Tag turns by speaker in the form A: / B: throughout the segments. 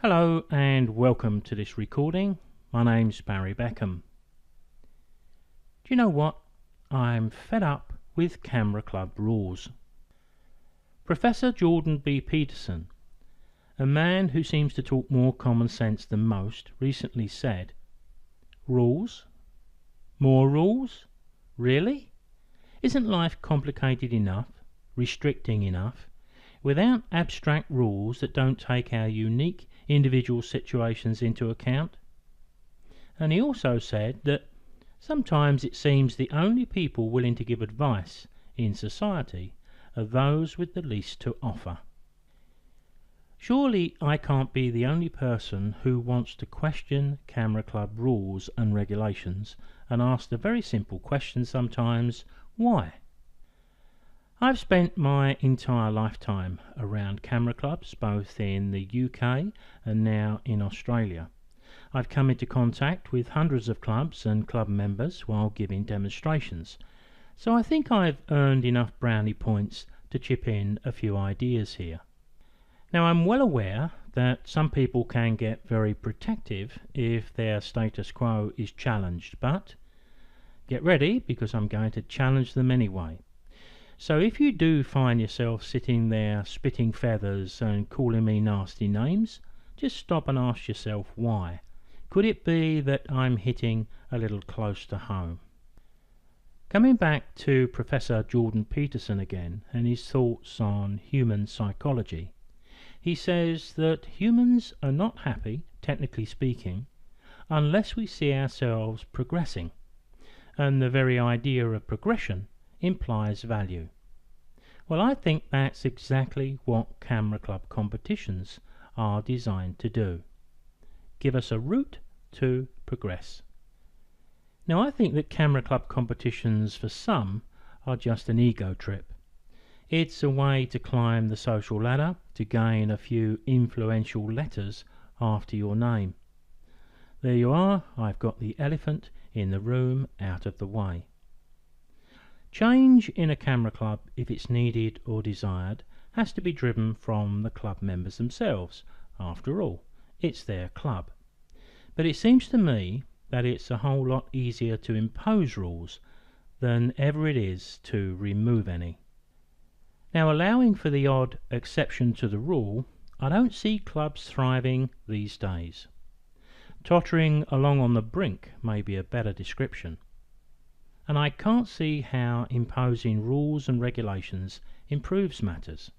A: Hello and welcome to this recording. My name's Barry Beckham. Do you know what? I'm fed up with camera club rules. Professor Jordan B. Peterson, a man who seems to talk more common sense than most, recently said, "Rules? More rules? Really? Isn't life complicated enough, restricting enough, without abstract rules that don't take our unique individual situations into account?" And he also said that sometimes it seems the only people willing to give advice in society are those with the least to offer. Surely I can't be the only person who wants to question camera club rules and regulations and ask the very simple question sometimes, why? I've spent my entire lifetime around camera clubs, both in the UK and now in Australia. I've come into contact with hundreds of clubs and club members while giving demonstrations, so I think I've earned enough brownie points to chip in a few ideas here. Now, I'm well aware that some people can get very protective if their status quo is challenged, but get ready because I'm going to challenge them anyway. So if you do find yourself sitting there spitting feathers and calling me nasty names, just stop and ask yourself why. Could it be that I'm hitting a little close to home? Coming back to Professor Jordan Peterson again and his thoughts on human psychology, he says that humans are not happy, technically speaking, unless we see ourselves progressing, and the very idea of progression implies value. Well, I think that's exactly what camera club competitions are designed to do. Give us a route to progress. Now, I think that camera club competitions for some are just an ego trip. It's a way to climb the social ladder, to gain a few influential letters after your name. There you are, I've got the elephant in the room out of the way. Change in a camera club, if it's needed or desired, has to be driven from the club members themselves. After all, it's their club. But it seems to me that it's a whole lot easier to impose rules than ever it is to remove any. Now, allowing for the odd exception to the rule, I don't see clubs thriving these days. Tottering along on the brink may be a better description. And I can't see how imposing rules and regulations improves matters.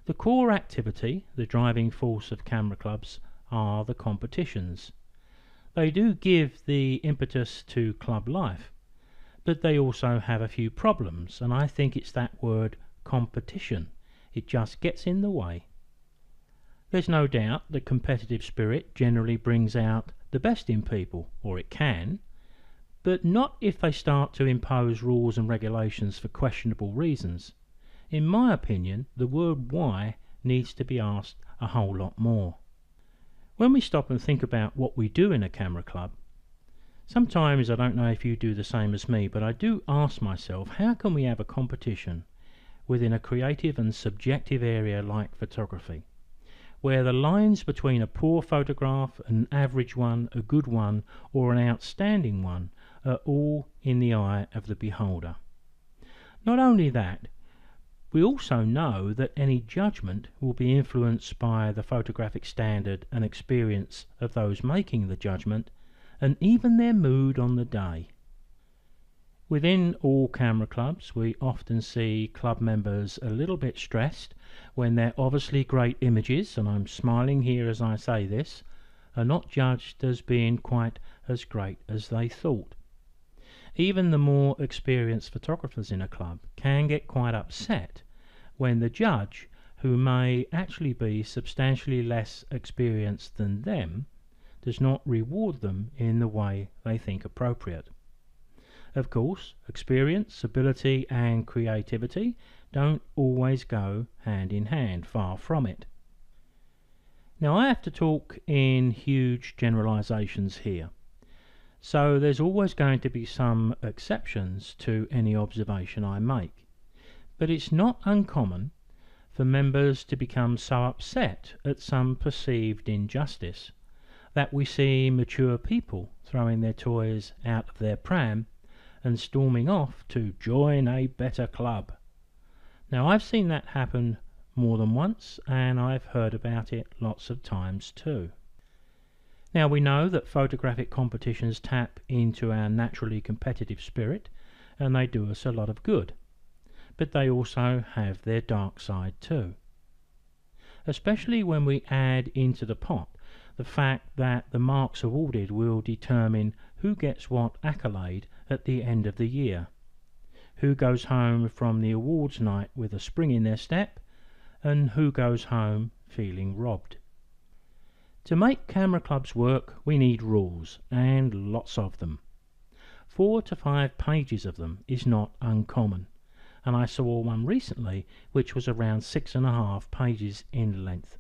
A: The core activity, the driving force of camera clubs, are the competitions. They do give the impetus to club life, but they also have a few problems, and I think it's that word competition. It just gets in the way. There's no doubt that competitive spirit generally brings out the best in people, or it can, but not if they start to impose rules and regulations for questionable reasons. In my opinion, the word why needs to be asked a whole lot more. When we stop and think about what we do in a camera club, sometimes I don't know if you do the same as me, but I do ask myself, how can we have a competition within a creative and subjective area like photography, where the lines between a poor photograph, an average one, a good one, or an outstanding one are all in the eye of the beholder? Not only that, we also know that any judgment will be influenced by the photographic standard and experience of those making the judgment, and even their mood on the day. Within all camera clubs, we often see club members a little bit stressed when their obviously great images, and I'm smiling here as I say this, are not judged as being quite as great as they thought. Even the more experienced photographers in a club can get quite upset when the judge, who may actually be substantially less experienced than them, does not reward them in the way they think appropriate. Of course, experience, ability and creativity don't always go hand in hand, far from it. Now, I have to talk in huge generalizations here. So there's always going to be some exceptions to any observation I make. But it's not uncommon for members to become so upset at some perceived injustice that we see mature people throwing their toys out of their pram and storming off to join a better club. Now, I've seen that happen more than once, and I've heard about it lots of times too. Now, we know that photographic competitions tap into our naturally competitive spirit, and they do us a lot of good. But they also have their dark side too. Especially when we add into the pot the fact that the marks awarded will determine who gets what accolade at the end of the year, who goes home from the awards night with a spring in their step, and who goes home feeling robbed. To make camera clubs work, we need rules, and lots of them. 4 to 5 pages of them is not uncommon, and I saw one recently which was around 6.5 pages in length.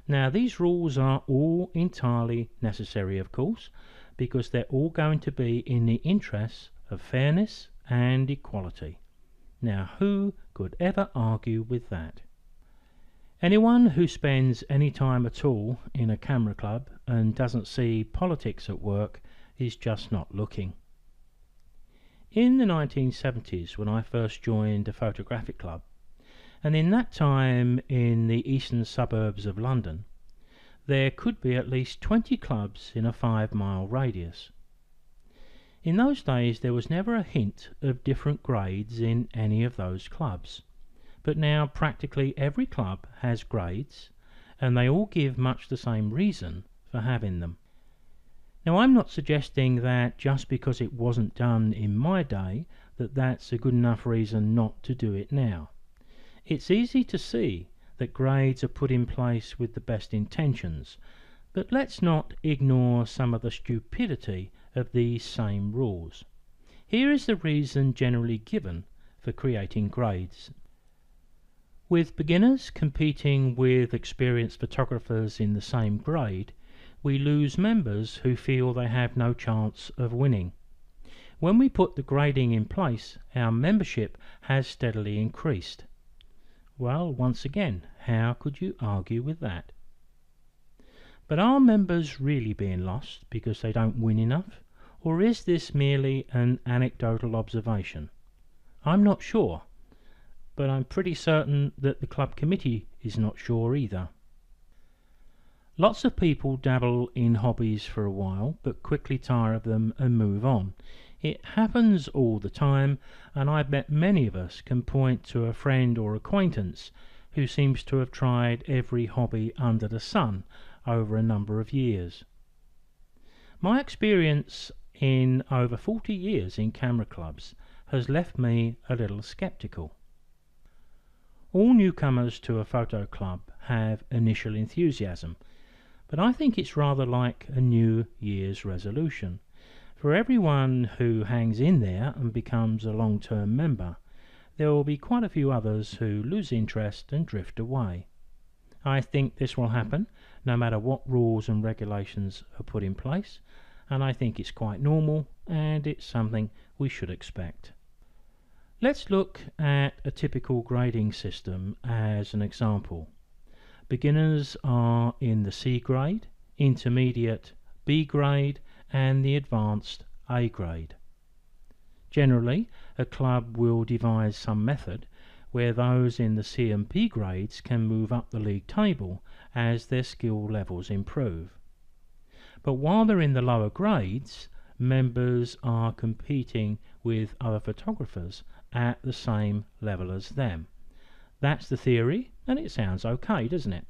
A: Now, these rules are all entirely necessary, of course, because they're all going to be in the interests of fairness and equality. Now, who could ever argue with that? Anyone who spends any time at all in a camera club and doesn't see politics at work is just not looking. In the 1970s, when I first joined a photographic club, and in that time in the eastern suburbs of London, there could be at least 20 clubs in a 5-mile radius. In those days there was never a hint of different grades in any of those clubs, but now practically every club has grades, and they all give much the same reason for having them. Now, I'm not suggesting that just because it wasn't done in my day that that's a good enough reason not to do it now. It's easy to see that grades are put in place with the best intentions, but let's not ignore some of the stupidity of these same rules. Here is the reason generally given for creating grades. With beginners competing with experienced photographers in the same grade, we lose members who feel they have no chance of winning. When we put the grading in place, our membership has steadily increased. Well, once again, how could you argue with that? But are members really being lost because they don't win enough, or is this merely an anecdotal observation? I'm not sure, but I'm pretty certain that the club committee is not sure either. Lots of people dabble in hobbies for a while, but quickly tire of them and move on. It happens all the time, and I bet many of us can point to a friend or acquaintance who seems to have tried every hobby under the sun over a number of years. My experience in over 40 years in camera clubs has left me a little skeptical. All newcomers to a photo club have initial enthusiasm, but I think it's rather like a New Year's resolution. For everyone who hangs in there and becomes a long-term member, there will be quite a few others who lose interest and drift away. I think this will happen no matter what rules and regulations are put in place, and I think it's quite normal and it's something we should expect. Let's look at a typical grading system as an example. Beginners are in the C grade, intermediate B grade, and the advanced A grade. Generally, a club will devise some method where those in the C and B grades can move up the league table as their skill levels improve. But while they're in the lower grades, members are competing with other photographers at the same level as them. That's the theory, and it sounds okay, doesn't it?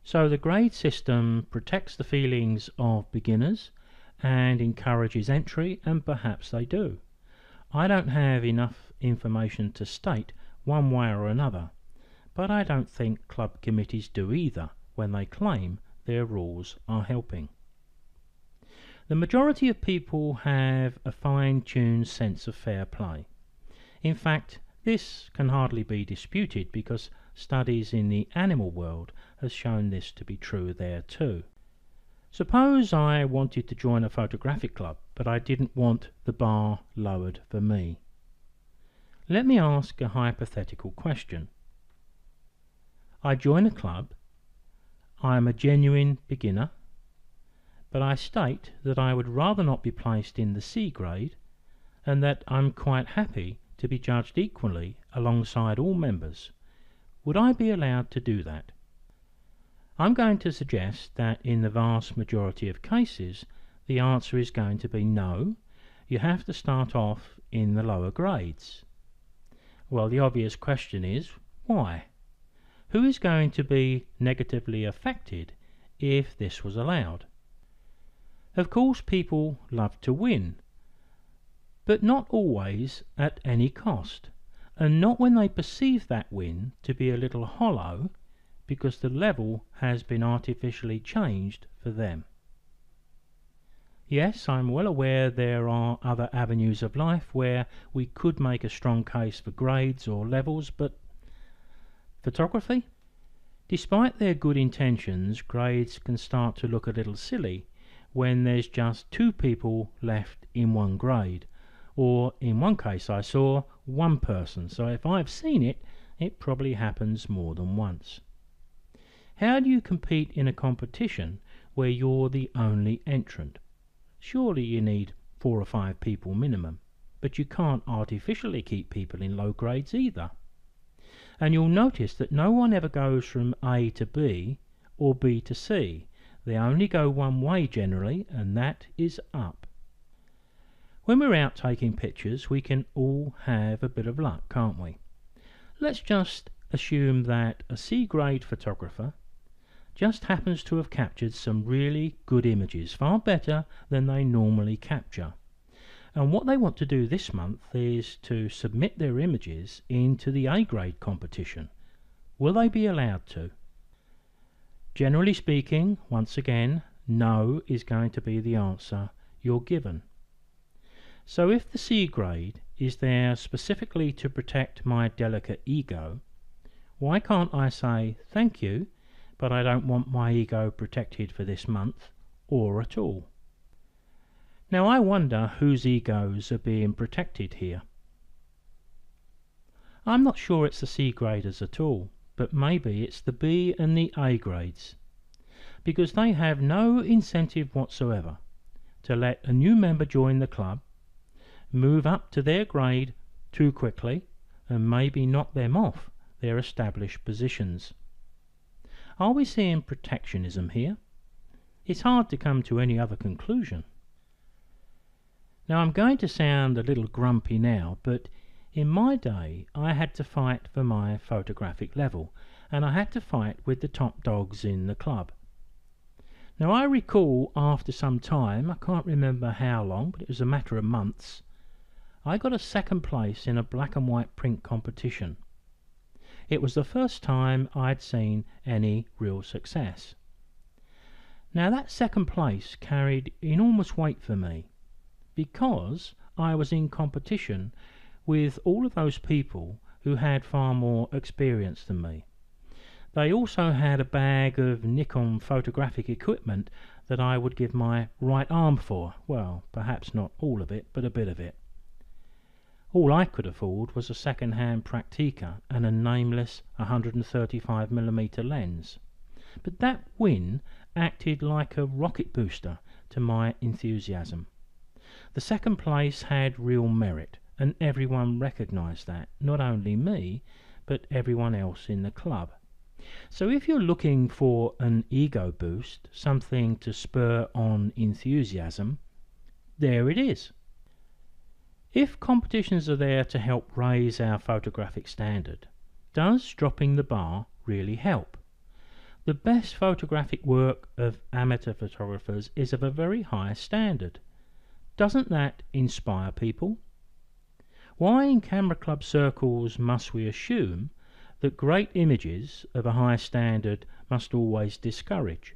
A: So the grade system protects the feelings of beginners and encourages entry, and perhaps they do. I don't have enough information to state one way or another, but I don't think club committees do either when they claim their rules are helping. The majority of people have a fine-tuned sense of fair play. In fact, this can hardly be disputed because studies in the animal world has shown this to be true there too. Suppose I wanted to join a photographic club, but I didn't want the bar lowered for me. Let me ask a hypothetical question. I join a club, I am a genuine beginner, but I state that I would rather not be placed in the C grade, and that I'm quite happy to be judged equally alongside all members. Would I be allowed to do that? I'm going to suggest that in the vast majority of cases the answer is going to be no. You have to start off in the lower grades. Well, the obvious question is, why? Who is going to be negatively affected if this was allowed? Of course, people love to win, but not always at any cost, and not when they perceive that win to be a little hollow because the level has been artificially changed for them. Yes, I'm well aware there are other avenues of life where we could make a strong case for grades or levels, but photography? Despite their good intentions, grades can start to look a little silly when there's just 2 people left in one grade, or in one case I saw 1 person, so if I've seen it, it probably happens more than once. How do you compete in a competition where you're the only entrant? Surely you need 4 or 5 people minimum, but you can't artificially keep people in low grades either. And you'll notice that no one ever goes from A to B or B to C. They only go one way generally, and that is up. When we're out taking pictures, we can all have a bit of luck, can't we? Let's just assume that a C grade photographer just happens to have captured some really good images, far better than they normally capture. And what they want to do this month is to submit their images into the A grade competition. Will they be allowed to? Generally speaking, once again, no is going to be the answer you're given. So if the C grade is there specifically to protect my delicate ego, why can't I say thank you, but I don't want my ego protected for this month, or at all? Now I wonder whose egos are being protected here. I'm not sure it's the C graders at all, but maybe it's the B and the A grades, because they have no incentive whatsoever to let a new member join the club, move up to their grade too quickly, and maybe knock them off their established positions. Are we seeing protectionism here? It's hard to come to any other conclusion. Now I'm going to sound a little grumpy now, but in my day I had to fight for my photographic level, and I had to fight with the top dogs in the club. Now I recall after some time, I can't remember how long, but it was a matter of months, I got a 2nd place in a black and white print competition. It was the first time I'd seen any real success. Now that 2nd place carried enormous weight for me, because I was in competition with all of those people who had far more experience than me. They also had a bag of Nikon photographic equipment that I would give my right arm for. Well, perhaps not all of it, but a bit of it. All I could afford was a second-hand Praktica and a nameless 135mm lens. But that win acted like a rocket booster to my enthusiasm. The 2nd place had real merit, and everyone recognised that, not only me, but everyone else in the club. So if you're looking for an ego boost, something to spur on enthusiasm, there it is. If competitions are there to help raise our photographic standard, does dropping the bar really help? The best photographic work of amateur photographers is of a very high standard. Doesn't that inspire people? Why in camera club circles must we assume that great images of a high standard must always discourage?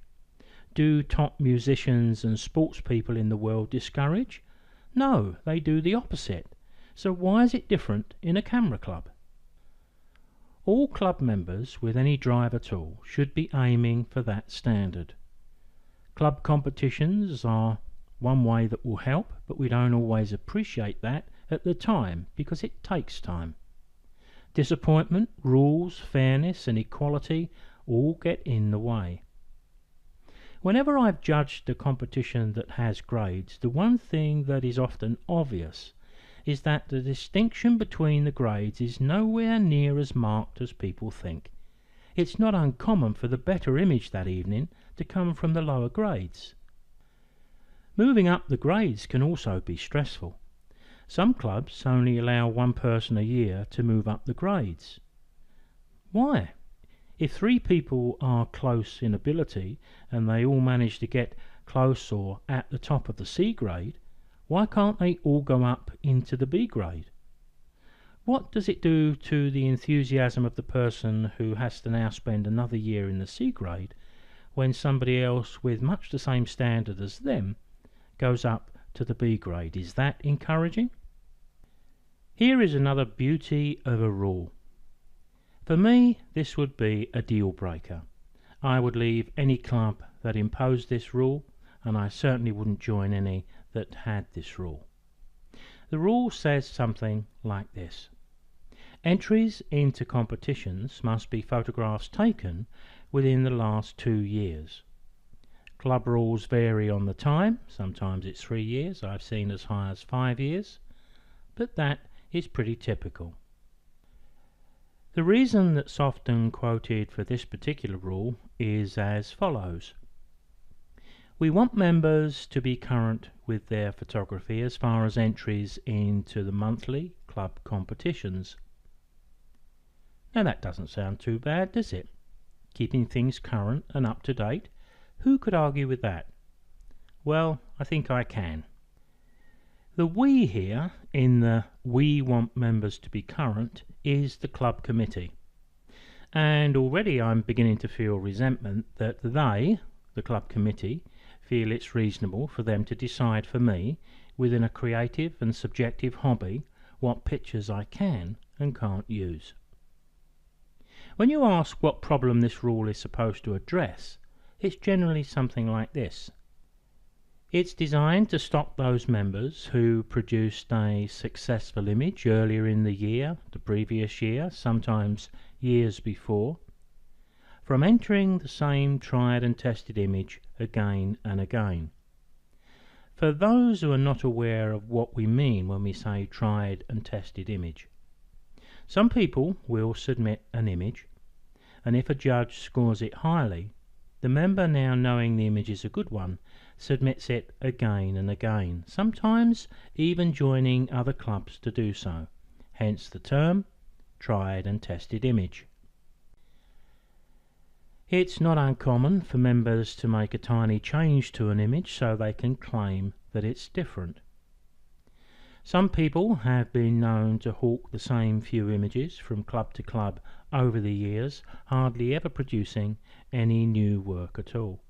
A: Do top musicians and sports people in the world discourage? No, they do the opposite. So why is it different in a camera club? All club members with any drive at all should be aiming for that standard. Club competitions are one way that will help, but we don't always appreciate that at the time because it takes time. Disappointment, rules, fairness and equality all get in the way. Whenever I've judged a competition that has grades, the one thing that is often obvious is that the distinction between the grades is nowhere near as marked as people think. It's not uncommon for the better image that evening to come from the lower grades. Moving up the grades can also be stressful. Some clubs only allow one person a year to move up the grades. Why? If 3 people are close in ability and they all manage to get close or at the top of the C grade, why can't they all go up into the B grade? What does it do to the enthusiasm of the person who has to now spend another year in the C grade when somebody else with much the same standard as them goes up to the B grade? Is that encouraging? Here is another beauty of a rule. For me, this would be a deal breaker. I would leave any club that imposed this rule, and I certainly wouldn't join any that had this rule. The rule says something like this: entries into competitions must be photographs taken within the last 2 years. Club rules vary on the time. Sometimes it's 3 years. I've seen as high as 5 years, but that is pretty typical. The reason that's often quoted for this particular rule is as follows. We want members to be current with their photography as far as entries into the monthly club competitions. Now that doesn't sound too bad, does it? Keeping things current and up to date. Who could argue with that? Well, I think I can. The we here in the we want members to be current is the club committee. And already I'm beginning to feel resentment that they, the club committee, feel it's reasonable for them to decide for me, within a creative and subjective hobby, what pictures I can and can't use. When you ask what problem this rule is supposed to address, it's generally something like this. It's designed to stop those members who produced a successful image earlier in the year, the previous year, sometimes years before, from entering the same tried and tested image again and again. For those who are not aware of what we mean when we say tried and tested image, some people will submit an image, and if a judge scores it highly, the member, now knowing the image is a good one, submits it again and again, sometimes even joining other clubs to do so, hence the term tried and tested image. It's not uncommon for members to make a tiny change to an image so they can claim that it's different. Some people have been known to hawk the same few images from club to club over the years, hardly ever producing any new work at all.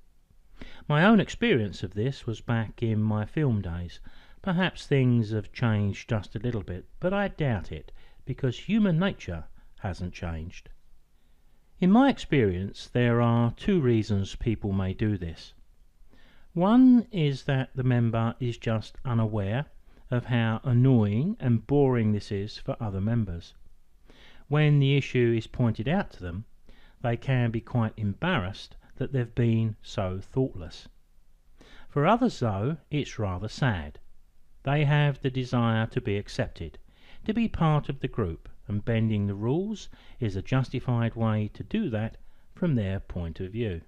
A: My own experience of this was back in my film days. Perhaps things have changed just a little bit, but I doubt it, because human nature hasn't changed. In my experience, there are 2 reasons people may do this. One is that the member is just unaware of how annoying and boring this is for other members. When the issue is pointed out to them, they can be quite embarrassed that they've been so thoughtless. For others, though, it's rather sad. They have the desire to be accepted, to be part of the group, and bending the rules is a justified way to do that from their point of view.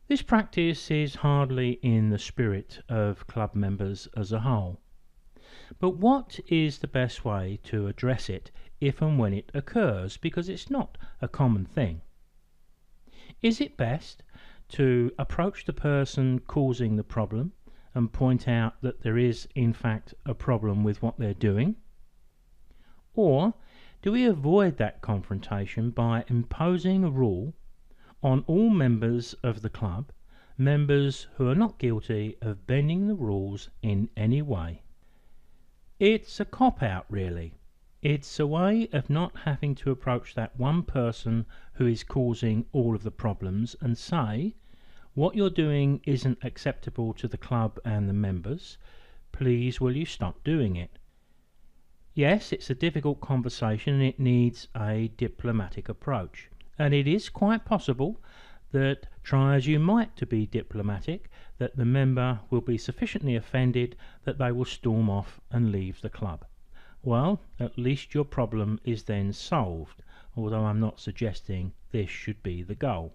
A: This practice is hardly in the spirit of club members as a whole. But what is the best way to address it if and when it occurs, because it's not a common thing? Is it best to approach the person causing the problem and point out that there is in fact a problem with what they're doing? Or do we avoid that confrontation by imposing a rule on all members of the club, members who are not guilty of bending the rules in any way? It's a cop-out, really. It's a way of not having to approach that one person who is causing all of the problems and say, what you're doing isn't acceptable to the club and the members. Please will you stop doing it? Yes, it's a difficult conversation and it needs a diplomatic approach. And it is quite possible that, try as you might to be diplomatic, that the member will be sufficiently offended that they will storm off and leave the club. Well, at least your problem is then solved, although I'm not suggesting this should be the goal.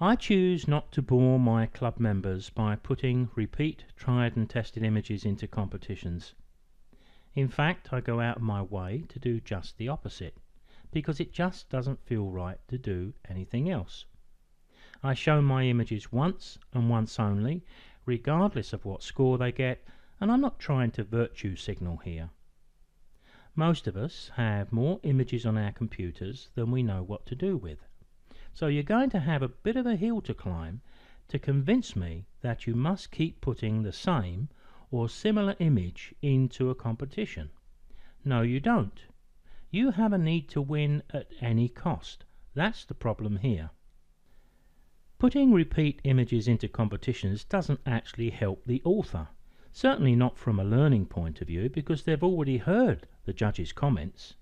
A: I choose not to bore my club members by putting repeat, tried and tested images into competitions. In fact, I go out of my way to do just the opposite, because it just doesn't feel right to do anything else. I show my images once and once only, regardless of what score they get, and I'm not trying to virtue signal here. Most of us have more images on our computers than we know what to do with. So you're going to have a bit of a hill to climb to convince me that you must keep putting the same or similar image into a competition. No, you don't. You have a need to win at any cost. That's the problem here. Putting repeat images into competitions doesn't actually help the author. Certainly not from a learning point of view, because they've already heard the judges' comments.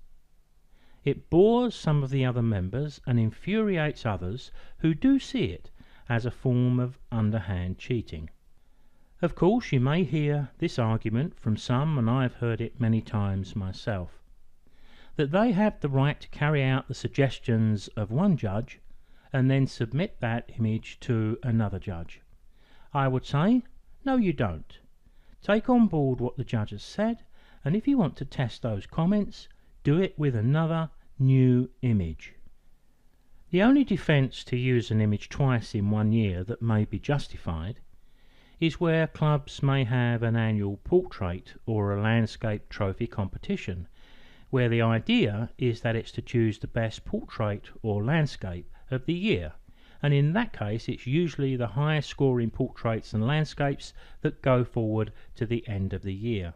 A: It bores some of the other members and infuriates others who do see it as a form of underhand cheating. Of course, you may hear this argument from some, and I've heard it many times myself, that they have the right to carry out the suggestions of one judge and then submit that image to another judge. I would say, no, you don't. Take on board what the judge has said, and if you want to test those comments, do it with another new image. The only defence to use an image twice in 1 year that may be justified is where clubs may have an annual portrait or a landscape trophy competition, where the idea is that it's to choose the best portrait or landscape of the year, and in that case it's usually the highest scoring portraits and landscapes that go forward to the end of the year.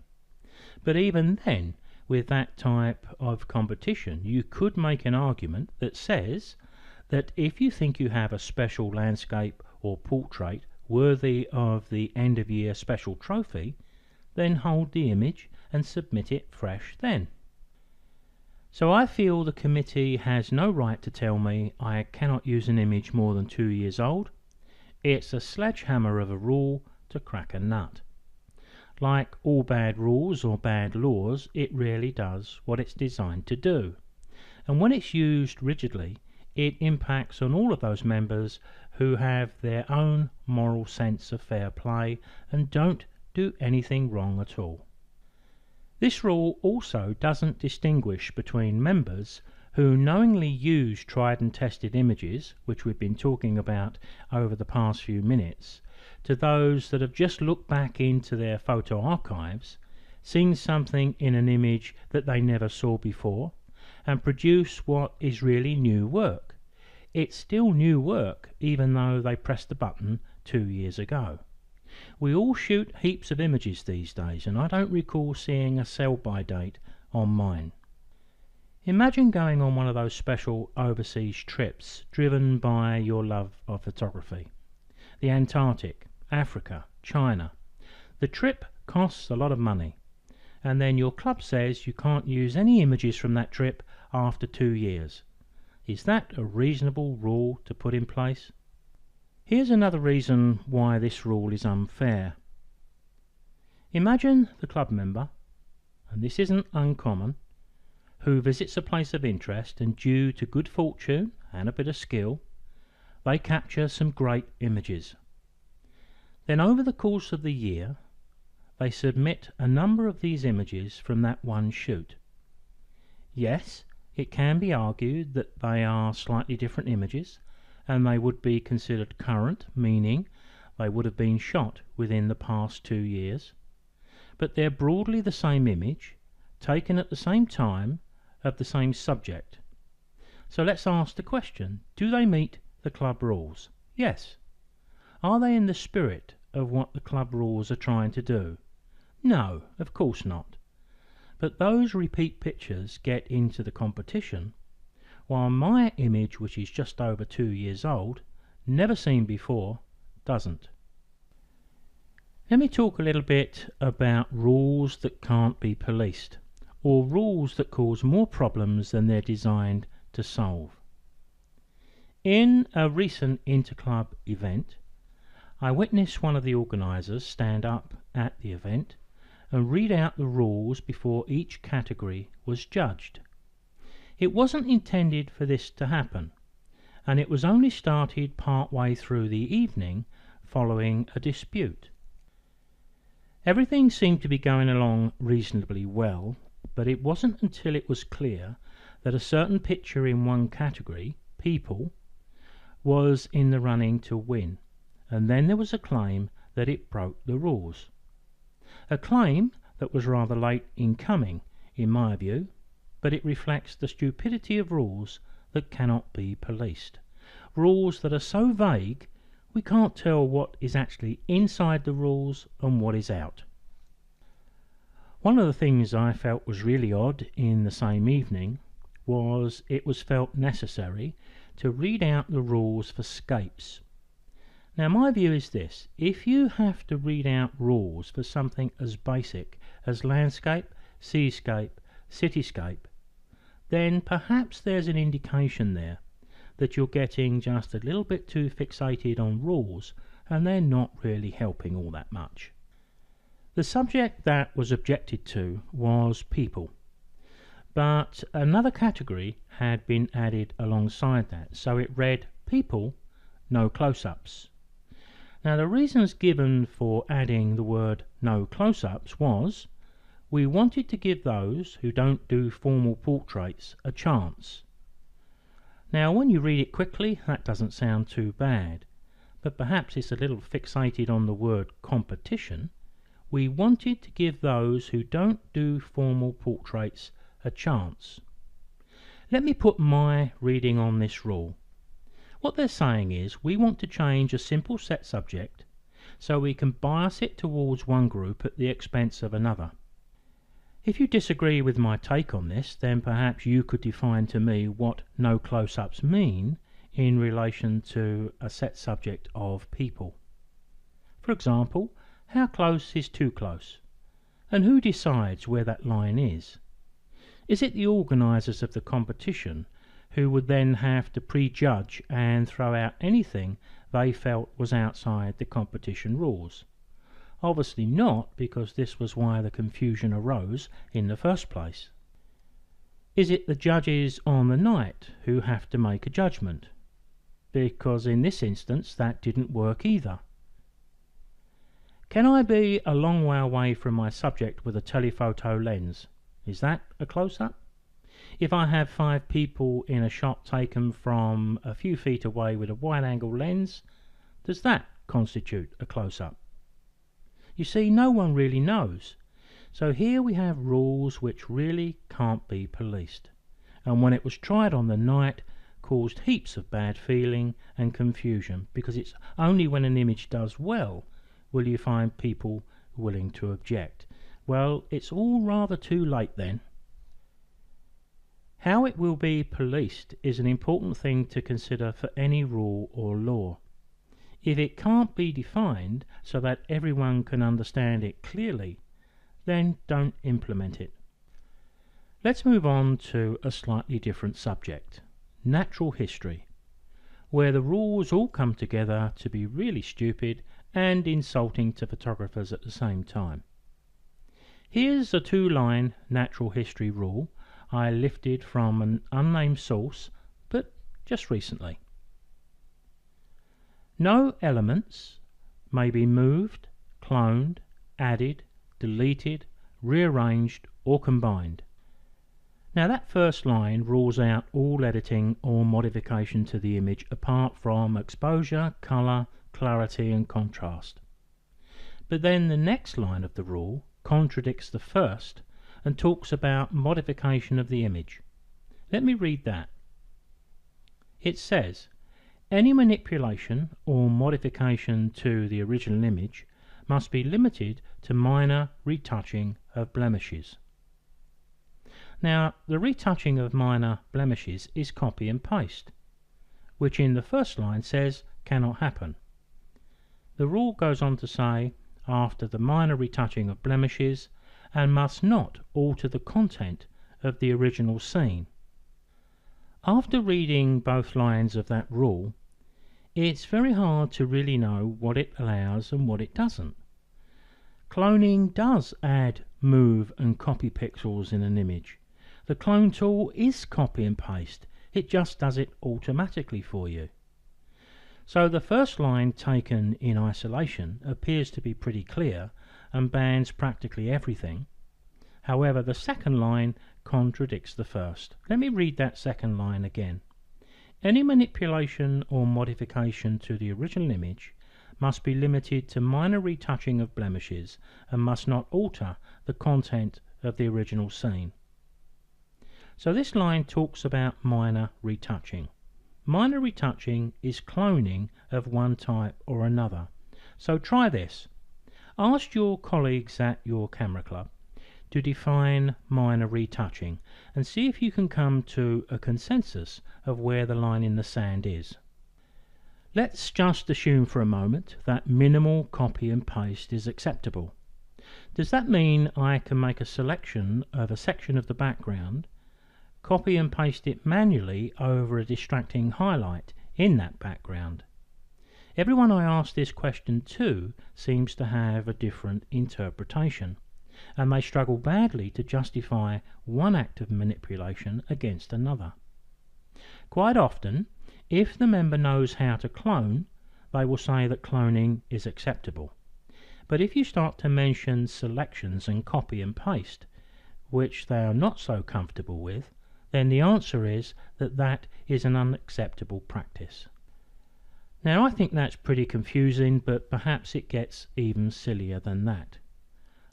A: But even then, with that type of competition, you could make an argument that says that if you think you have a special landscape or portrait worthy of the end of year special trophy, then hold the image and submit it fresh then. So I feel the committee has no right to tell me I cannot use an image more than 2 years old. It's a sledgehammer of a rule to crack a nut. Like all bad rules or bad laws, it really does what it's designed to do. And when it's used rigidly, it impacts on all of those members who have their own moral sense of fair play and don't do anything wrong at all. This rule also doesn't distinguish between members who knowingly use tried and tested images, which we've been talking about over the past few minutes, to those that have just looked back into their photo archives, seen something in an image that they never saw before, and produce what is really new work. It's still new work, even though they pressed the button 2 years ago. We all shoot heaps of images these days, and I don't recall seeing a sell-by date on mine. Imagine going on one of those special overseas trips driven by your love of photography. The Antarctic, Africa, China. The trip costs a lot of money, and then your club says you can't use any images from that trip after 2 years. Is that a reasonable rule to put in place? Here's another reason why this rule is unfair. Imagine the club member, and this isn't uncommon, who visits a place of interest and due to good fortune and a bit of skill, they capture some great images. Then over the course of the year, they submit a number of these images from that one shoot. Yes, it can be argued that they are slightly different images, and they would be considered current, meaning they would have been shot within the past 2 years, but they're broadly the same image, taken at the same time, of the same subject. So let's ask the question, do they meet the club rules? Yes. Are they in the spirit of what the club rules are trying to do? No, of course not. But those repeat pictures get into the competition, while my image, which is just over 2 years old, never seen before, doesn't. Let me talk a little bit about rules that can't be policed, or rules that cause more problems than they're designed to solve. In a recent interclub event, I witnessed one of the organisers stand up at the event and read out the rules before each category was judged. It wasn't intended for this to happen, and it was only started part way through the evening following a dispute. Everything seemed to be going along reasonably well, but it wasn't until it was clear that a certain picture in one category, people, was in the running to win, and then there was a claim that it broke the rules. A claim that was rather late in coming, in my view, but it reflects the stupidity of rules that cannot be policed. Rules that are so vague we can't tell what is actually inside the rules and what is out. One of the things I felt was really odd in the same evening was it was felt necessary to read out the rules for scapes. Now my view is this: if you have to read out rules for something as basic as landscape, seascape, cityscape, then perhaps there's an indication there that you're getting just a little bit too fixated on rules and they're not really helping all that much. The subject that was objected to was people, but another category had been added alongside that, so it read people, no close-ups. Now the reasons given for adding the word no close-ups was we wanted to give those who don't do formal portraits a chance. Now when you read it quickly that doesn't sound too bad, but perhaps it's a little fixated on the word competition. We wanted to give those who don't do formal portraits a chance. Let me put my reading on this rule. What they're saying is we want to change a simple set subject so we can bias it towards one group at the expense of another. If you disagree with my take on this, then perhaps you could define to me what no close-ups mean in relation to a set subject of people. For example, how close is too close? And who decides where that line is? Is it the organisers of the competition who would then have to prejudge and throw out anything they felt was outside the competition rules? Obviously not, because this was why the confusion arose in the first place. Is it the judges on the night who have to make a judgment? Because in this instance that didn't work either. Can I be a long way away from my subject with a telephoto lens? Is that a close-up? If I have 5 people in a shot taken from a few feet away with a wide-angle lens, does that constitute a close-up? You see, no one really knows. So here we have rules which really can't be policed, and when it was tried on the night caused heaps of bad feeling and confusion, because it's only when an image does well will you find people willing to object. Well, it's all rather too late then. How it will be policed is an important thing to consider for any rule or law. If it can't be defined so that everyone can understand it clearly, then don't implement it. Let's move on to a slightly different subject, natural history, where the rules all come together to be really stupid and insulting to photographers at the same time. Here's a 2-line natural history rule I lifted from an unnamed source, but just recently. No elements may be moved, cloned, added, deleted, rearranged or combined. Now that first line rules out all editing or modification to the image apart from exposure, colour, clarity and contrast. But then the next line of the rule contradicts the first and talks about modification of the image. Let me read that. It says, any manipulation or modification to the original image must be limited to minor retouching of blemishes. Now, the retouching of minor blemishes is copy and paste, which in the first line says cannot happen. The rule goes on to say, after the minor retouching of blemishes and must not alter the content of the original scene. After reading both lines of that rule, it's very hard to really know what it allows and what it doesn't. Cloning does add move and copy pixels in an image. The clone tool is copy and paste, it just does it automatically for you. So the first line taken in isolation appears to be pretty clear and bans practically everything. However, the second line contradicts the first. Let me read that second line again. Any manipulation or modification to the original image must be limited to minor retouching of blemishes and must not alter the content of the original scene. So this line talks about minor retouching. Minor retouching is cloning of one type or another. So try this. Ask your colleagues at your camera club to define minor retouching and see if you can come to a consensus of where the line in the sand is. Let's just assume for a moment that minimal copy and paste is acceptable. Does that mean I can make a selection of a section of the background, copy and paste it manually over a distracting highlight in that background? Everyone I ask this question to seems to have a different interpretation, and they struggle badly to justify one act of manipulation against another. Quite often, if the member knows how to clone, they will say that cloning is acceptable. But if you start to mention selections and copy and paste, which they are not so comfortable with, then the answer is that that is an unacceptable practice. Now I think that's pretty confusing, but perhaps it gets even sillier than that.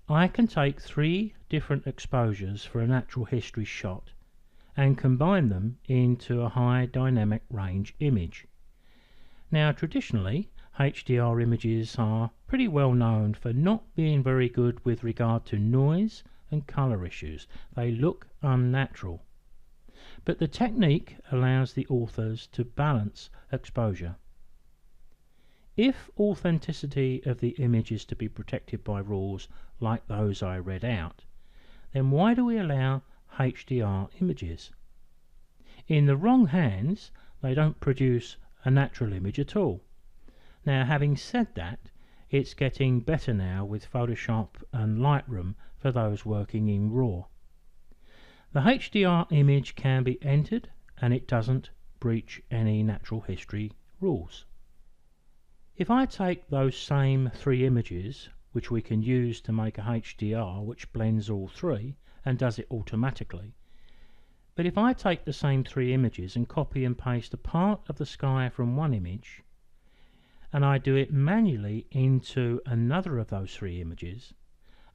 A: I can take 3 different exposures for a natural history shot and combine them into a high dynamic range image. Now traditionally, HDR images are pretty well known for not being very good with regard to noise and color issues. They look unnatural. But the technique allows the authors to balance exposure. If authenticity of the image is to be protected by rules like those I read out, then why do we allow HDR images? In the wrong hands, they don't produce a natural image at all. Now, having said that, it's getting better now with Photoshop and Lightroom for those working in RAW. The HDR image can be entered and it doesn't breach any natural history rules. If I take those same 3 images, which we can use to make a HDR which blends all 3 and does it automatically, but if I take the same 3 images and copy and paste a part of the sky from one image and I do it manually into another of those 3 images,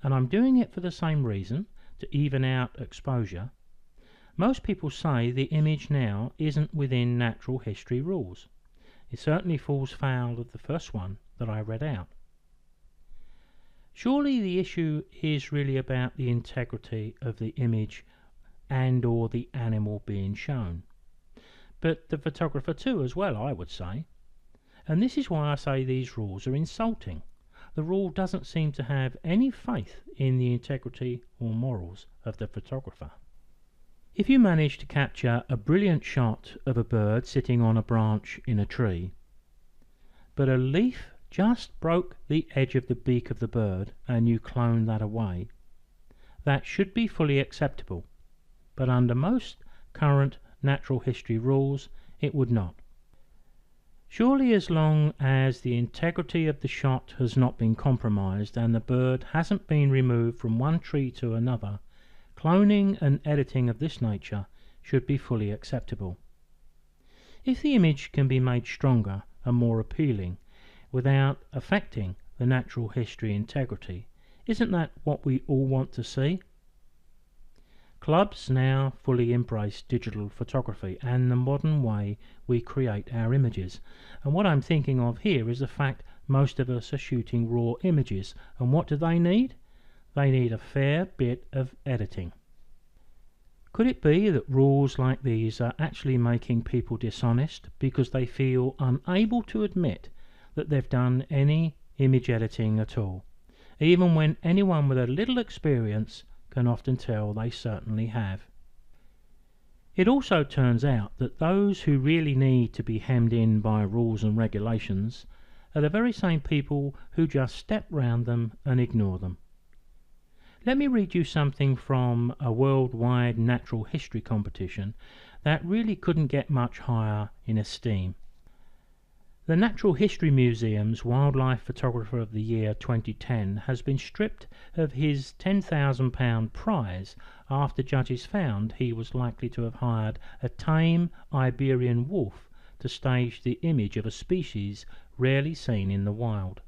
A: and I'm doing it for the same reason, to even out exposure, most people say the image now isn't within natural history rules. It certainly falls foul of the first one that I read out. Surely the issue is really about the integrity of the image and or the animal being shown. But the photographer too as well, I would say. And this is why I say these rules are insulting. The rule doesn't seem to have any faith in the integrity or morals of the photographer. If you manage to capture a brilliant shot of a bird sitting on a branch in a tree, but a leaf just broke the edge of the beak of the bird and you clone that away, that should be fully acceptable, but under most current natural history rules it would not. Surely as long as the integrity of the shot has not been compromised and the bird hasn't been removed from one tree to another, cloning and editing of this nature should be fully acceptable. If the image can be made stronger and more appealing without affecting the natural history integrity, isn't that what we all want to see? Clubs now fully embrace digital photography and the modern way we create our images, and what I'm thinking of here is the fact most of us are shooting raw images, and what do they need? They need a fair bit of editing. Could it be that rules like these are actually making people dishonest because they feel unable to admit that they've done any image editing at all, even when anyone with a little experience can often tell they certainly have. It also turns out that those who really need to be hemmed in by rules and regulations are the very same people who just step round them and ignore them. Let me read you something from a worldwide natural history competition that really couldn't get much higher in esteem. The Natural History Museum's Wildlife Photographer of the Year 2010 has been stripped of his £10,000 prize after judges found he was likely to have hired a tame Iberian wolf to stage the image of a species rarely seen in the wild.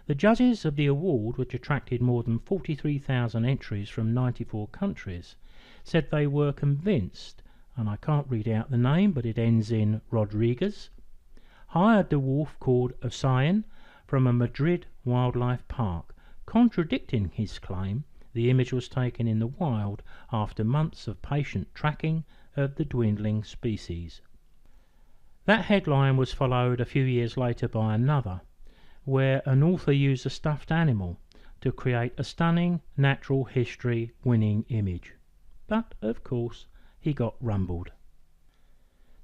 A: The judges of the award, which attracted more than 43,000 entries from 94 countries, said they were convinced, and I can't read out the name but it ends in Rodriguez, hired the wolf called Ocean from a Madrid wildlife park, contradicting his claim the image was taken in the wild after months of patient tracking of the dwindling species. That headline was followed a few years later by another, where an author used a stuffed animal to create a stunning natural history winning image. But, of course, he got rumbled.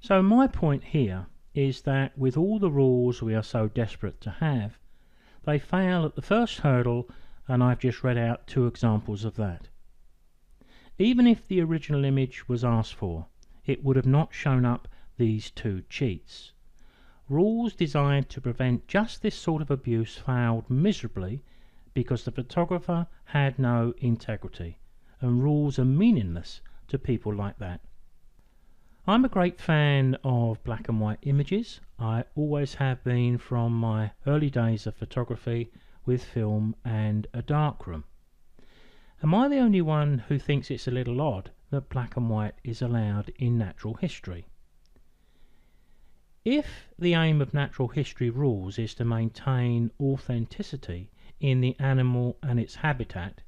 A: So my point here is that with all the rules we are so desperate to have, they fail at the first hurdle, and I've just read out 2 examples of that. Even if the original image was asked for, it would have not shown up these 2 cheats. Rules designed to prevent just this sort of abuse failed miserably because the photographer had no integrity, and rules are meaningless to people like that. I'm a great fan of black and white images. I always have been from my early days of photography with film and a darkroom. Am I the only one who thinks it's a little odd that black and white is allowed in natural history? If the aim of natural history rules is to maintain authenticity in the animal and its habitat,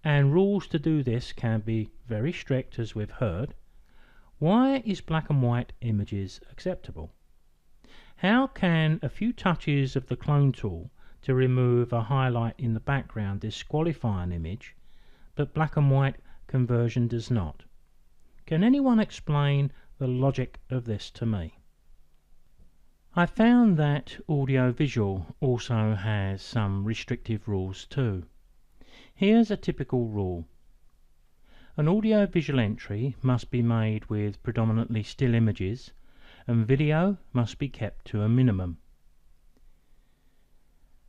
A: and rules to do this can be very strict as we've heard, why is black and white images acceptable? How can a few touches of the clone tool to remove a highlight in the background disqualify an image, but black and white conversion does not? Can anyone explain the logic of this to me? I found that audio-visual also has some restrictive rules too. Here's a typical rule. An audio-visual entry must be made with predominantly still images, and video must be kept to a minimum.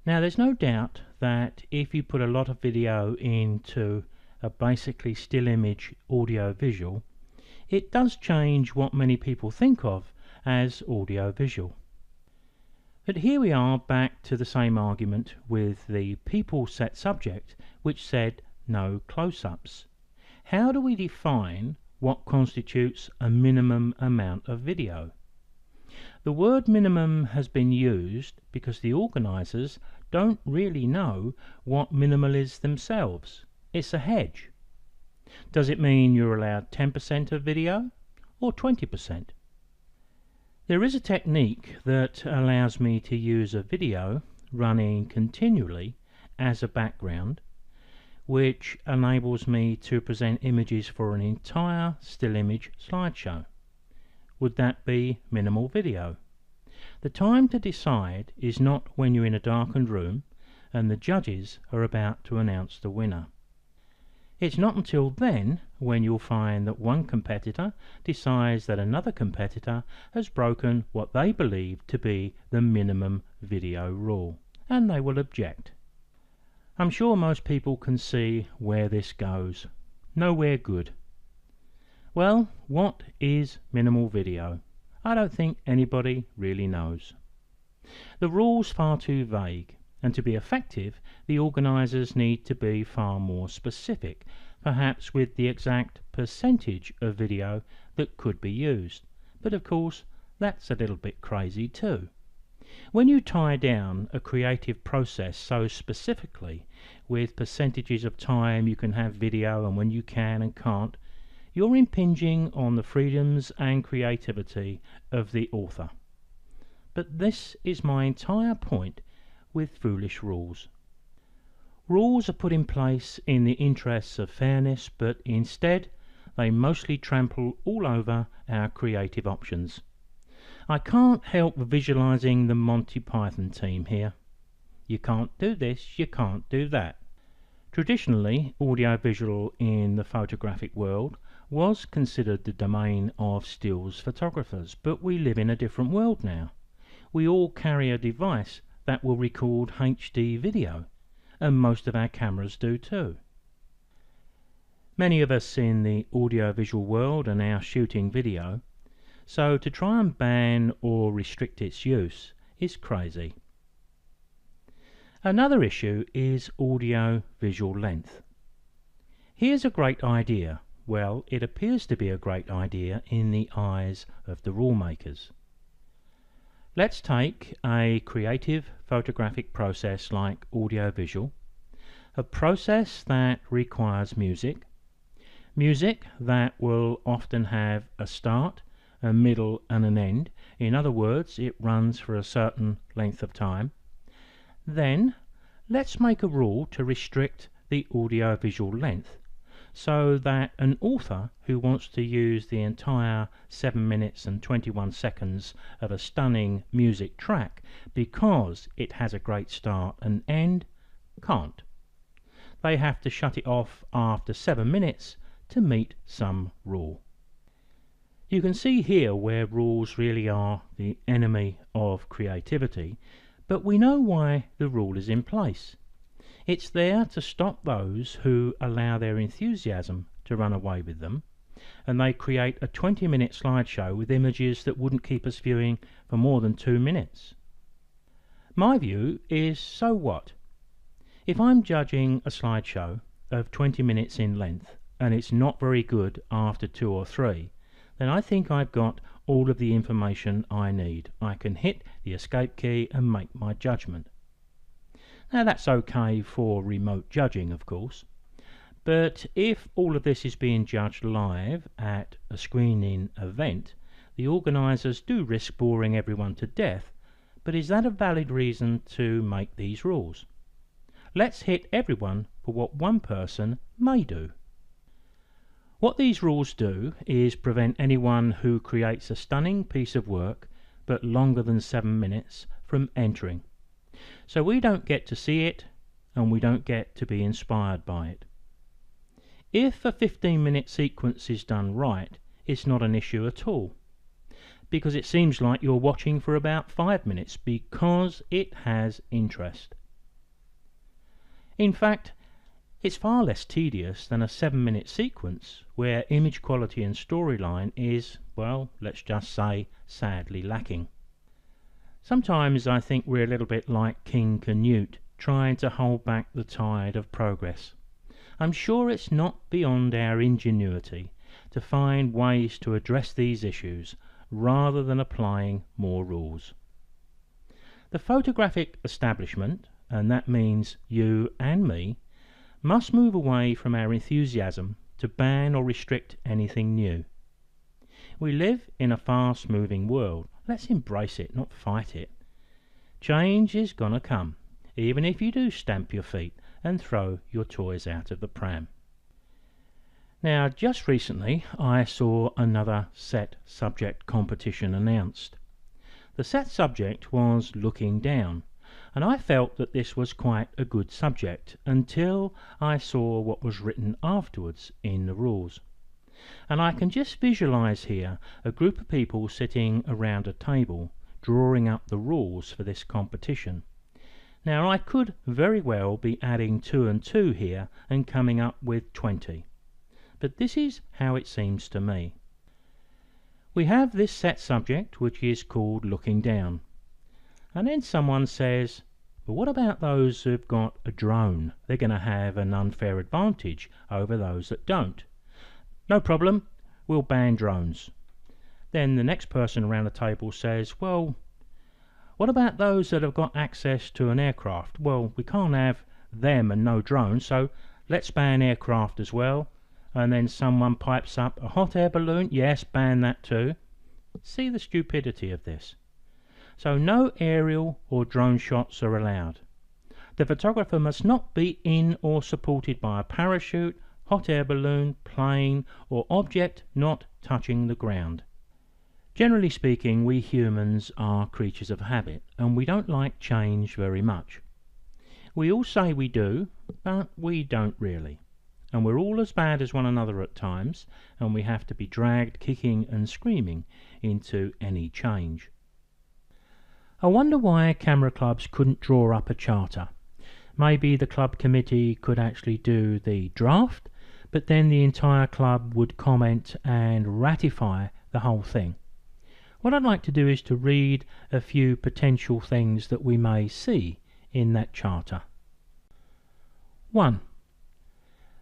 A: Now there's no doubt that if you put a lot of video into a basically still image audio-visual, it does change what many people think of as audio-visual. But here we are back to the same argument with the people set subject, which said no close-ups. How do we define what constitutes a minimum amount of video? The word minimum has been used because the organisers don't really know what minimal is themselves. It's a hedge. Does it mean you're allowed 10% of video or 20%? There is a technique that allows me to use a video running continually as a background, which enables me to present images for an entire still image slideshow. Would that be minimal video? The time to decide is not when you're in a darkened room and the judges are about to announce the winner. It's not until then when you'll find that one competitor decides that another competitor has broken what they believe to be the minimum video rule, and they will object. I'm sure most people can see where this goes. Nowhere good. Well, what is minimal video? I don't think anybody really knows. The rule's far too vague, and to be effective, the organisers need to be far more specific, perhaps with the exact percentage of video that could be used. But of course, that's a little bit crazy too. When you tie down a creative process so specifically with percentages of time you can have video and when you can and can't, you're impinging on the freedoms and creativity of the author. But this is my entire point with foolish rules. Rules are put in place in the interests of fairness, but instead they mostly trample all over our creative options. I can't help visualizing the Monty Python team here. You can't do this, you can't do that. Traditionally, audiovisual in the photographic world was considered the domain of stills photographers, but we live in a different world now. We all carry a device that will record HD video, and most of our cameras do too. Many of us in the audiovisual world are now shooting video, so to try and ban or restrict its use is crazy. Another issue is audio-visual length. Here's a great idea. Well, it appears to be a great idea in the eyes of the rule makers. Let's take a creative photographic process like audiovisual, a process that requires music that will often have a start, a middle and an end. In other words, it runs for a certain length of time. Then let's make a rule to restrict the audiovisual length so that an author who wants to use the entire 7 minutes and 21 seconds of a stunning music track because it has a great start and end can't. They have to shut it off after 7 minutes to meet some rule. You can see here where rules really are the enemy of creativity, but we know why the rule is in place. It's there to stop those who allow their enthusiasm to run away with them, and they create a 20-minute slideshow with images that wouldn't keep us viewing for more than 2 minutes. My view is, so what? If I'm judging a slideshow of 20 minutes in length and it's not very good after 2 or 3, then I think I've got all of the information I need. I can hit the escape key and make my judgment. Now that's okay for remote judging, of course, but if all of this is being judged live at a screening event, the organisers do risk boring everyone to death, but is that a valid reason to make these rules? Let's hit everyone for what one person may do. What these rules do is prevent anyone who creates a stunning piece of work but longer than 7 minutes from entering. So we don't get to see it and we don't get to be inspired by it. If a 15-minute sequence is done right, it's not an issue at all, because it seems like you're watching for about 5 minutes because it has interest. In fact, it's far less tedious than a 7-minute sequence where image quality and storyline is, well, let's just say, sadly lacking. Sometimes I think we're a little bit like King Canute, trying to hold back the tide of progress. I'm sure it's not beyond our ingenuity to find ways to address these issues rather than applying more rules. The photographic establishment, and that means you and me, must move away from our enthusiasm to ban or restrict anything new. We live in a fast-moving world. Let's embrace it, not fight it. Change is gonna come, even if you do stamp your feet and throw your toys out of the pram. Now, just recently I saw another set subject competition announced. The set subject was looking down, and I felt that this was quite a good subject until I saw what was written afterwards in the rules. And I can just visualize here a group of people sitting around a table drawing up the rules for this competition. Now I could very well be adding 2 and 2 here and coming up with 20, but this is how it seems to me. We have this set subject which is called looking down, and then someone says, well, what about those who've got a drone? They're going to have an unfair advantage over those that don't. No problem, we'll ban drones. Then the next person around the table says, well, what about those that have got access to an aircraft? Well, we can't have them and no drones, so let's ban aircraft as well. And then someone pipes up, a hot air balloon? Yes, ban that too. See the stupidity of this. So no aerial or drone shots are allowed. The photographer must not be in or supported by a parachute, hot air balloon, plane, or object not touching the ground. Generally speaking, we humans are creatures of habit, and we don't like change very much. We all say we do, but we don't really. And we're all as bad as one another at times, and we have to be dragged kicking and screaming into any change. I wonder why camera clubs couldn't draw up a charter. Maybe the club committee could actually do the draft, but then the entire club would comment and ratify the whole thing. What I'd like to do is to read a few potential things that we may see in that charter. 1.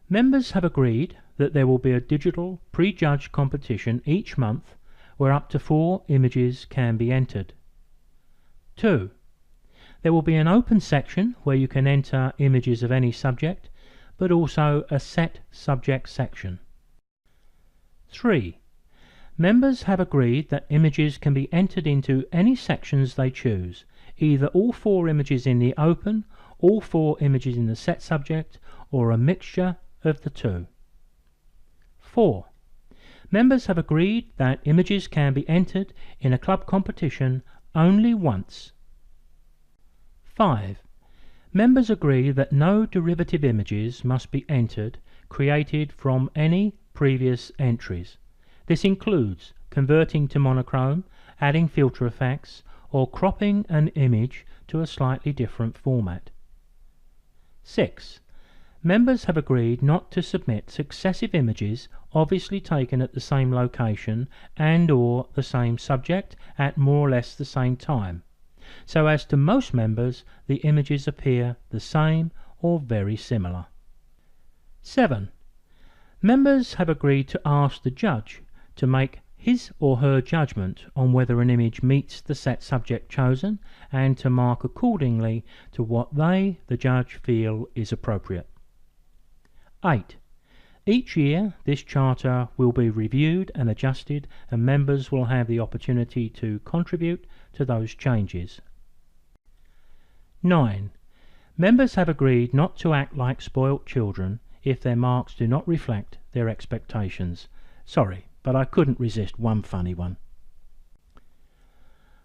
A: Members have agreed that there will be a digital pre-judged competition each month where up to 4 images can be entered. 2. There will be an open section where you can enter images of any subject, but also a set subject section. 3. Members have agreed that images can be entered into any sections they choose, either all 4 images in the open, all 4 images in the set subject, or a mixture of the two. 4. Members have agreed that images can be entered in a club competition only once. 5. Members agree that no derivative images must be entered created from any previous entries. This includes converting to monochrome, adding filter effects, or cropping an image to a slightly different format. 6. Members have agreed not to submit successive images obviously taken at the same location and or the same subject at more or less the same time, so as to most members the images appear the same or very similar. 7. Members have agreed to ask the judge to make his or her judgment on whether an image meets the set subject chosen and to mark accordingly to what they, the judge, feel is appropriate. 8. Each year this charter will be reviewed and adjusted, and members will have the opportunity to contribute to those changes. 9. Members have agreed not to act like spoilt children if their marks do not reflect their expectations. Sorry, but I couldn't resist one funny one.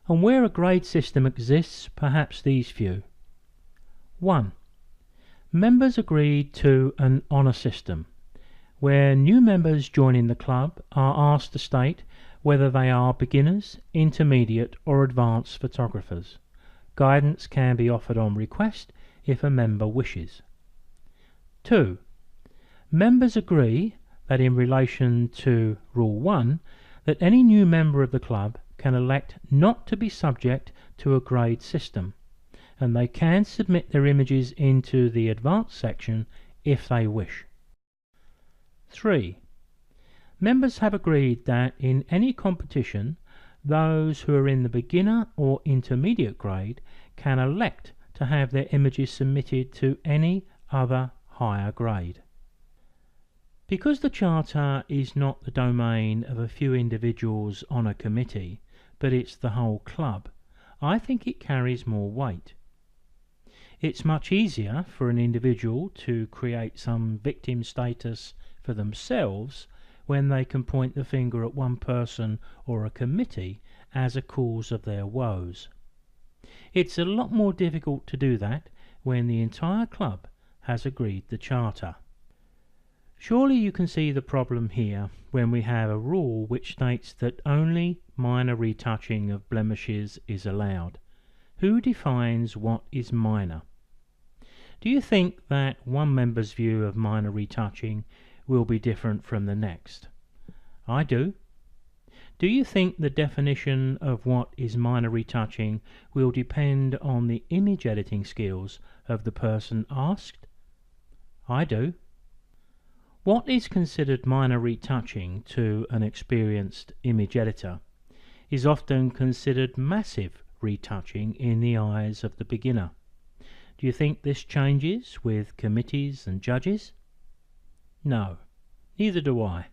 A: And where a grade system exists, perhaps these few. 1. Members agreed to an honour system, where new members joining the club are asked to state whether they are beginners, intermediate or advanced photographers. Guidance can be offered on request if a member wishes. 2. Members agree that in relation to Rule 1, that any new member of the club can elect not to be subject to a grade system, and they can submit their images into the advanced section if they wish. 3. Members have agreed that in any competition, those who are in the beginner or intermediate grade can elect to have their images submitted to any other higher grade. Because the charter is not the domain of a few individuals on a committee, but it's the whole club, I think it carries more weight. It's much easier for an individual to create some victim status for themselves when they can point the finger at one person or a committee as a cause of their woes. It's a lot more difficult to do that when the entire club has agreed the charter. Surely you can see the problem here when we have a rule which states that only minor retouching of blemishes is allowed. Who defines what is minor? Do you think that one member's view of minor retouching will be different from the next? I do. Do you think the definition of what is minor retouching will depend on the image editing skills of the person asked? I do. What is considered minor retouching to an experienced image editor is often considered massive retouching in the eyes of the beginner. Do you think this changes with committees and judges? No, neither do I.